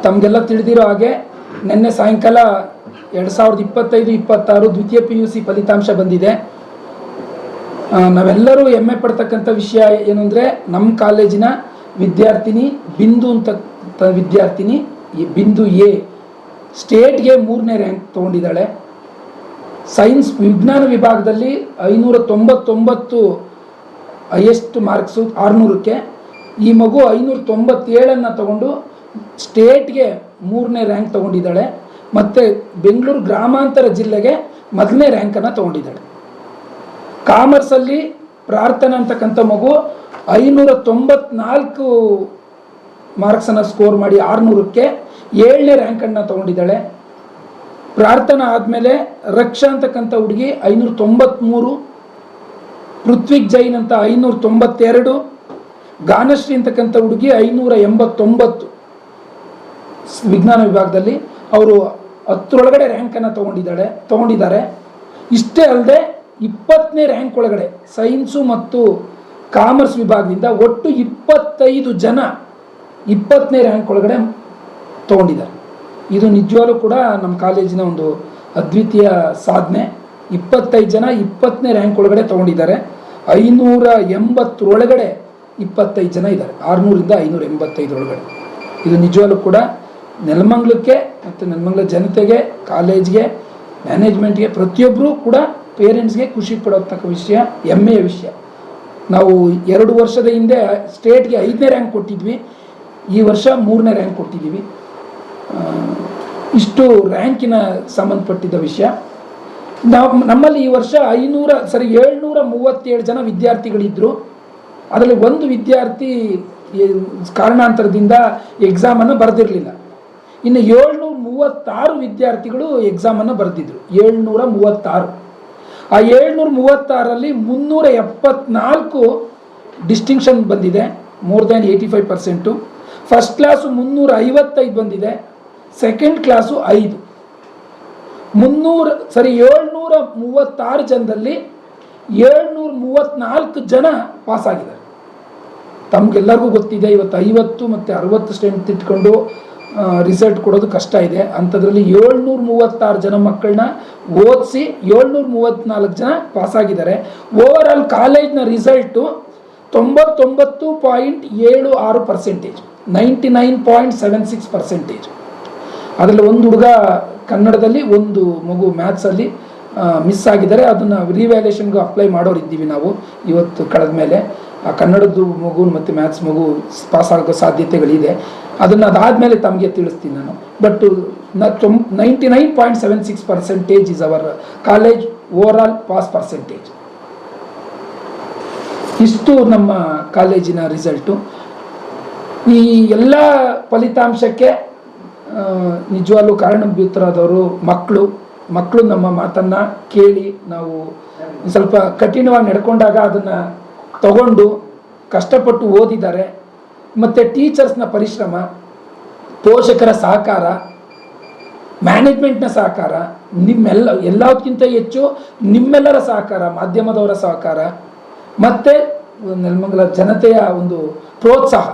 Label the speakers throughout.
Speaker 1: ತಮಗೆಲ್ಲ ತಿಳಿದಿರೋ ಹಾಗೆ ನಿನ್ನೆ ಸಾಯಂಕಾಲ 2025-26 ದ್ವಿತೀಯ PUC ಫಲಿತಾಂಶ ಬಂದಿದೆ. ನಾವೆಲ್ಲರೂ ಹೆಮ್ಮೆ ಪಡ್ತಕ್ಕಂಥ ವಿಷಯ ಏನು ಅಂದರೆ, ನಮ್ಮ ಕಾಲೇಜಿನ ವಿದ್ಯಾರ್ಥಿನಿ ಬಿಂದು ಅಂತ ವಿದ್ಯಾರ್ಥಿನಿ ಬಿಂದು ಎ ಸ್ಟೇಟ್ಗೆ 3ನೇ ರ್ಯಾಂಕ್ ತೊಗೊಂಡಿದ್ದಾಳೆ. ಸೈನ್ಸ್ ವಿಜ್ಞಾನ ವಿಭಾಗದಲ್ಲಿ 599 ಹೈಯೆಸ್ಟ್ ಮಾರ್ಕ್ಸು 600ಕ್ಕೆ. ಈ ಮಗು 597 ತಗೊಂಡು ಸ್ಟೇಟ್ಗೆ 3ನೇ ರ್ಯಾಂಕ್ ತೊಗೊಂಡಿದ್ದಾಳೆ. ಮತ್ತು ಬೆಂಗಳೂರು ಗ್ರಾಮಾಂತರ ಜಿಲ್ಲೆಗೆ 1ನೇ ರ್ಯಾಂಕನ್ನು ತೊಗೊಂಡಿದ್ದಾಳೆ. ಕಾಮರ್ಸಲ್ಲಿ ಪ್ರಾರ್ಥನಾ ಅಂತಕ್ಕಂಥ ಮಗು 594 ಮಾರ್ಕ್ಸನ್ನು ಸ್ಕೋರ್ ಮಾಡಿ 600ಕ್ಕೆ 7ನೇ ರ್ಯಾಂಕನ್ನು ತೊಗೊಂಡಿದ್ದಾಳೆ. ಪ್ರಾರ್ಥನಾ ಆದಮೇಲೆ ರಕ್ಷಾ ಅಂತಕ್ಕಂಥ ಹುಡುಗಿ 593, ಪೃಥ್ವಿಕ್ ಜೈನ್ ಅಂತ 592, ಗಾನಶ್ರೀ ಅಂತಕ್ಕಂಥ ಹುಡುಗಿ 589 ವಿಜ್ಞಾನ ವಿಭಾಗದಲ್ಲಿ ಅವರು 10ರೊಳಗಡೆ ರ್ಯಾಂಕನ್ನು ತೊಗೊಂಡಿದ್ದಾರೆ. ಇಷ್ಟೇ ಅಲ್ಲದೆ 20ನೇ ರ್ಯಾಂಕ್ ಒಳಗಡೆ ಸೈನ್ಸು ಮತ್ತು ಕಾಮರ್ಸ್ ವಿಭಾಗದಿಂದ ಒಟ್ಟು 25 ಜನ 20ನೇ ರ್ಯಾಂಕ್ ಒಳಗಡೆ ತೊಗೊಂಡಿದ್ದಾರೆ. ಇದು ನಿಜವಾಗ್ಲೂ ಕೂಡ ನಮ್ಮ ಕಾಲೇಜಿನ ಒಂದು ಅದ್ವಿತೀಯ ಸಾಧನೆ. 25 ಜನ 20ನೇ ರ್ಯಾಂಕ್ ಒಳಗಡೆ ತೊಗೊಂಡಿದ್ದಾರೆ. 580ರೊಳಗಡೆ 25 ಜನ ಇದ್ದಾರೆ. 600ರಿಂದ 585 ಇದು ನಿಜವಾಗ್ಲೂ ಕೂಡ ನೆಲಮಂಗಲಕ್ಕೆ ಮತ್ತು ನೆಲಮಂಗಲ ಜನತೆಗೆ, ಕಾಲೇಜ್ಗೆ, ಮ್ಯಾನೇಜ್ಮೆಂಟ್ಗೆ, ಪ್ರತಿಯೊಬ್ಬರೂ ಕೂಡ ಪೇರೆಂಟ್ಸ್ಗೆ ಖುಷಿ ಪಡೋತಕ್ಕ ವಿಷಯ, ಹೆಮ್ಮೆಯ ವಿಷಯ. ನಾವು 2 ವರ್ಷದ ಹಿಂದೆ ಸ್ಟೇಟ್ಗೆ 5ನೇ ರ್ಯಾಂಕ್ ಕೊಟ್ಟಿದ್ವಿ, ಈ ವರ್ಷ 3ನೇ ರ್ಯಾಂಕ್ ಕೊಟ್ಟಿದ್ದೀವಿ. ಇಷ್ಟು ರ್ಯಾಂಕಿನ ಸಂಬಂಧಪಟ್ಟಿದ್ದ ವಿಷಯ. ನಮ್ಮಲ್ಲಿ ಈ ವರ್ಷ 737 ಜನ ವಿದ್ಯಾರ್ಥಿಗಳಿದ್ದರು. ಅದರಲ್ಲಿ ಒಂದು ವಿದ್ಯಾರ್ಥಿ ಕಾರಣಾಂತರದಿಂದ ಎಕ್ಸಾಮನ್ನು ಬರೆದಿರಲಿಲ್ಲ. ಇನ್ನು 736 ವಿದ್ಯಾರ್ಥಿಗಳು ಎಕ್ಸಾಮನ್ನು ಬರೆದಿದ್ರು. 736. ಆ 736ರಲ್ಲಿ 374 ಡಿಸ್ಟಿಂಕ್ಷನ್ ಬಂದಿದೆ, ಮೋರ್ ದ್ಯಾನ್ 85%. ಫಸ್ಟ್ ಕ್ಲಾಸು 355 ಬಂದಿದೆ, ಸೆಕೆಂಡ್ ಕ್ಲಾಸು 5. 736 ಜನದಲ್ಲಿ 734 ಜನ ಪಾಸಾಗಿದ್ದಾರೆ. ತಮಗೆಲ್ಲರಿಗೂ ಗೊತ್ತಿದೆ, ಇವತ್ತು 50 ಮತ್ತು 60 ಸ್ಟ್ರೆಂತ್ ಇಟ್ಕೊಂಡು ರಿಸಲ್ಟ್ ಕೊಡೋದು ಕಷ್ಟ ಇದೆ. ಅಂಥದ್ರಲ್ಲಿ 736 ಜನ ಮಕ್ಕಳನ್ನ ಓದಿಸಿ 734 ಜನ ಪಾಸಾಗಿದ್ದಾರೆ. ಓವರ್ ಆಲ್ ಕಾಲೇಜ್ನ ರಿಸಲ್ಟು 99.76%, 99.76%. ಅದರಲ್ಲಿ ಒಂದು ಹುಡುಗ ಕನ್ನಡದಲ್ಲಿ, ಒಂದು ಮಗು ಮ್ಯಾಥ್ಸಲ್ಲಿ ಮಿಸ್ ಆಗಿದ್ದಾರೆ. ಅದನ್ನು ರಿವ್ಯಾಲ್ಯೂಷನ್ಗೆ ಅಪ್ಲೈ ಮಾಡೋರಿದ್ದೀವಿ ನಾವು ಇವತ್ತು ಕಳೆದ ಮೇಲೆ. ಆ ಕನ್ನಡದ್ದು ಮಗು ಮತ್ತು ಮ್ಯಾಥ್ಸ್ ಮಗು ಪಾಸ್ ಆಗೋ ಸಾಧ್ಯತೆಗಳಿದೆ. ಅದಾದಮೇಲೆ ತಮಗೆ ತಿಳಿಸ್ತೀನಿ ನಾನು. But 99.76% is our college over all pass percentage. ಇಷ್ಟು ನಮ್ಮ ಕಾಲೇಜಿನ ರಿಸಲ್ಟು. ಈ ಎಲ್ಲ ಫಲಿತಾಂಶಕ್ಕೆ ನಿಜವಾಗ್ಲೂ ಕಾರಣಭೂತರಾದವರು ಮಕ್ಕಳು ನಮ್ಮ ಮಾತನ್ನು ಕೇಳಿ, ನಾವು ಸ್ವಲ್ಪ ಕಠಿಣವಾಗಿ ನಡ್ಕೊಂಡಾಗ ಅದನ್ನು ತಗೊಂಡು ಕಷ್ಟಪಟ್ಟು ಓದಿದ್ದಾರೆ. ಮತ್ತು ಟೀಚರ್ಸ್ನ ಪರಿಶ್ರಮ, ಪೋಷಕರ ಸಹಕಾರ, ಮ್ಯಾನೇಜ್ಮೆಂಟ್ನ ಸಹಕಾರ, ಎಲ್ಲದಕ್ಕಿಂತ ಹೆಚ್ಚು ನಿಮ್ಮೆಲ್ಲರ ಸಹಕಾರ, ಮಾಧ್ಯಮದವರ ಸಹಕಾರ, ಮತ್ತು ನೆಲಮಂಗಲ ಜನತೆಯ ಒಂದು ಪ್ರೋತ್ಸಾಹ.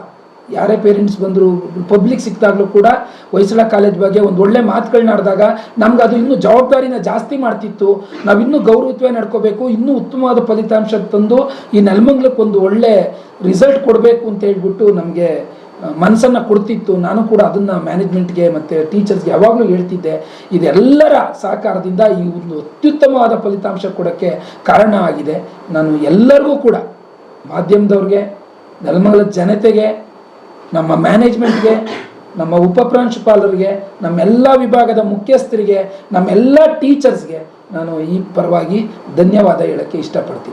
Speaker 1: ಯಾರೇ ಪೇರೆಂಟ್ಸ್ ಬಂದರು, ಪಬ್ಲಿಕ್ ಸಿಕ್ಕಿದಾಗಲೂ ಕೂಡ ಹೊಯ್ಸಳ ಕಾಲೇಜ್ ಬಗ್ಗೆ ಒಂದು ಒಳ್ಳೆ ಮಾತುಗಳನ್ನ ಆಡಿದಾಗ ನಮ್ಗೆ ಅದು ಇನ್ನೂ ಜವಾಬ್ದಾರಿನ ಜಾಸ್ತಿ ಮಾಡ್ತಿತ್ತು. ನಾವು ಇನ್ನೂ ಗೌರವತ್ವವಾಗಿ ನಡ್ಕೋಬೇಕು, ಇನ್ನೂ ಉತ್ತಮವಾದ ಫಲಿತಾಂಶ ತಂದು ಈ ನೆಲಮಂಗಲಕ್ಕೆ ಒಂದು ಒಳ್ಳೆ ರಿಸಲ್ಟ್ ಕೊಡಬೇಕು ಅಂತ ಹೇಳ್ಬಿಟ್ಟು ನಮಗೆ ಮನಸ್ಸನ್ನು ಕೊಡ್ತಿತ್ತು. ನಾನು ಕೂಡ ಅದನ್ನು ಮ್ಯಾನೇಜ್ಮೆಂಟ್ಗೆ ಮತ್ತು ಟೀಚರ್ಸ್ಗೆ ಯಾವಾಗಲೂ ಹೇಳ್ತಿದ್ದೆ. ಇದೆಲ್ಲರ ಸಹಕಾರದಿಂದ ಈ ಒಂದು ಅತ್ಯುತ್ತಮವಾದ ಫಲಿತಾಂಶ ಕೊಡೋಕ್ಕೆ ಕಾರಣ ಆಗಿದೆ. ನಾನು ಎಲ್ಲರಿಗೂ ಕೂಡ, ಮಾಧ್ಯಮದವ್ರಿಗೆ, ನೆಲಮಂಗಲದ ಜನತೆಗೆ, ನಮ್ಮ ಮ್ಯಾನೇಜ್ಮೆಂಟ್ಗೆ, ನಮ್ಮ ಉಪಪ್ರಾಂಶುಪಾಲರಿಗೆ, ನಮ್ಮೆಲ್ಲ ವಿಭಾಗದ ಮುಖ್ಯಸ್ಥರಿಗೆ, ನಮ್ಮೆಲ್ಲ ಟೀಚರ್ಸ್ಗೆ ನಾನು ಈ ಪರವಾಗಿ ಧನ್ಯವಾದ ಹೇಳೋಕ್ಕೆ ಇಷ್ಟಪಡ್ತೀನಿ.